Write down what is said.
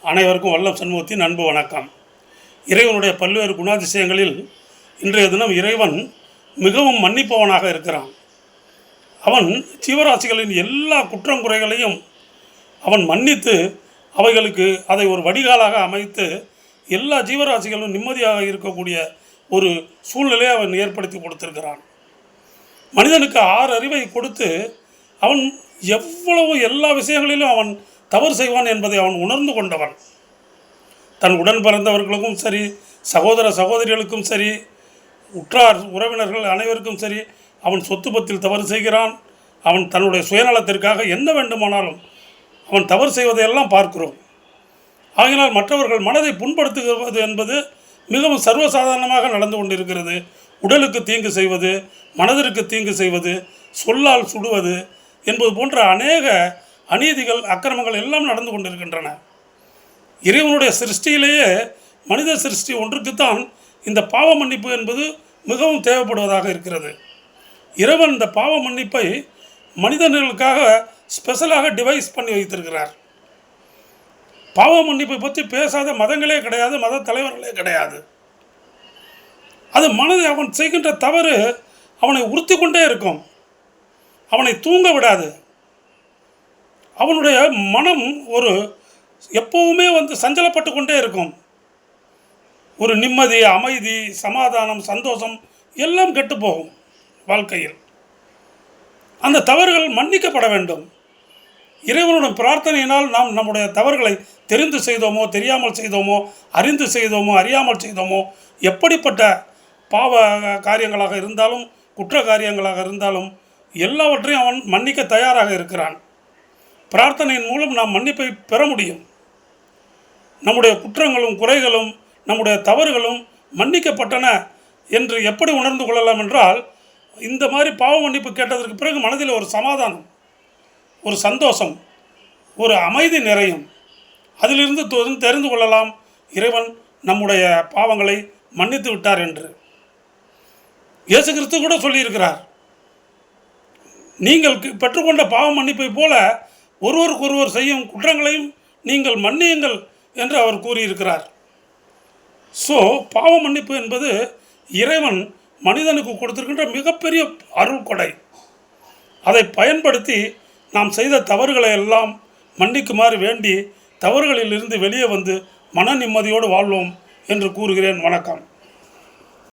அனைவருக்கும் வல்லம் சண்முகத்தின் அன்பு வணக்கம். இறைவனுடைய பல்வேறு குணாதிசயங்களில் இன்றைய தினம் இறைவன் மிகவும் மன்னிப்பவனாக இருக்கிறான். அவன் ஜீவராசிகளின் எல்லா குற்றங்குறைகளையும் அவன் மன்னித்து அவைகளுக்கு அதை ஒரு வடிகாலாக அமைத்து எல்லா ஜீவராசிகளும் நிம்மதியாக இருக்கக்கூடிய ஒரு சூழ்நிலையை அவன் ஏற்படுத்தி கொடுத்திருக்கிறான். மனிதனுக்கு 6 அறிவை கொடுத்து அவன் எவ்வளவு எல்லா விஷயங்களிலும் அவன் தவறு செய்வான் என்பதை அவன் உணர்ந்து கொண்டவன். தன் உடன் பிறந்தவர்களுக்கும் சரி, சகோதர சகோதரிகளுக்கும் சரி, உற்றார் உறவினர்கள் அனைவருக்கும் சரி, அவன் சொத்து பத்தில் தவறு செய்கிறான். அவன் தன்னுடைய சுயநலத்திற்காக என்ன வேண்டுமானாலும் அவன் தவறு செய்வதையெல்லாம் பார்க்கிறோம். ஆகினால் மற்றவர்கள் மனதை புண்படுத்துவது என்பது மிகவும் சர்வசாதாரணமாக நடந்து கொண்டிருக்கிறது. உடலுக்கு தீங்கு செய்வது, மனதிற்கு தீங்கு செய்வது, சொல்லால் சுடுவது என்பது போன்ற அநேக அநீதிகள் அக்கிரமங்கள் எல்லாம் நடந்து கொண்டிருக்கின்றன. இறைவனுடைய சிருஷ்டியிலேயே மனித சிருஷ்டி ஒன்றுக்குத்தான் இந்த பாவ மன்னிப்பு என்பது மிகவும் தேவைப்படுவதாக இருக்கிறது. இறைவன் இந்த பாவ மன்னிப்பை மனிதர்களுக்காக ஸ்பெஷலாக டிவைஸ் பண்ணி வைத்திருக்கிறார். பாவ மன்னிப்பை பற்றி பேசாத மதங்களே கிடையாது, மத தலைவர்களே கிடையாது. அது அவன் செய்கின்ற தவறு அவனை உறுத்தி கொண்டே இருக்கும், அவனை தூங்க விடாது. அவனுடைய மனம் எப்பவுமே சஞ்சலப்பட்டு கொண்டே இருக்கும். ஒரு நிம்மதி, அமைதி, சமாதானம், சந்தோஷம் எல்லாம் கெட்டு போகும் வாழ்க்கையில். அந்த தவறுகள் மன்னிக்கப்பட வேண்டும். இறைவனுடைய பிரார்த்தனையினால் நாம் நம்முடைய தவறுகளை தெரிந்து செய்தோமோ, தெரியாமல் செய்தோமோ, அறிந்து செய்தோமோ, அறியாமல் செய்தோமோ, எப்படிப்பட்ட பாவ காரியங்களாக இருந்தாலும் குற்ற காரியங்களாக இருந்தாலும் எல்லாவற்றையும் அவன் மன்னிக்க தயாராக இருக்கிறான். பிரார்த்தனையின் மூலம் நாம் மன்னிப்பை பெற முடியும். நம்முடைய குற்றங்களும் குறைகளும் நம்முடைய தவறுகளும் மன்னிக்கப்பட்டன என்று எப்படி உணர்ந்து கொள்ளலாம் என்றால், இந்த மாதிரி பாவ மன்னிப்பு கேட்டதற்கு பிறகு மனதில் ஒரு சமாதானம், ஒரு சந்தோஷம், ஒரு அமைதி நிறையும். அதிலிருந்து தெரிந்து கொள்ளலாம் இறைவன் நம்முடைய பாவங்களை மன்னித்து விட்டார் என்று. இயேசு கிறிஸ்து கூட சொல்லியிருக்கிறார், நீங்கள் பெற்றுக்கொண்ட பாவ மன்னிப்பை போல ஒருவருக்கொருவர் செய்யும் குற்றங்களையும் நீங்கள் மன்னியுங்கள் என்று அவர் கூறியிருக்கிறார். ஸோ பாவ மன்னிப்பு என்பது இறைவன் மனிதனுக்கு கொடுத்திருக்கின்ற மிகப்பெரிய அருள் கொடை. அதை பயன்படுத்தி நாம் செய்த தவறுகளை எல்லாம் மன்னிக்குமாறு வேண்டி தவறுகளிலிருந்து வெளியே வந்து மன நிம்மதியோடு வாழ்வோம் என்று கூறுகிறேன். வணக்கம்.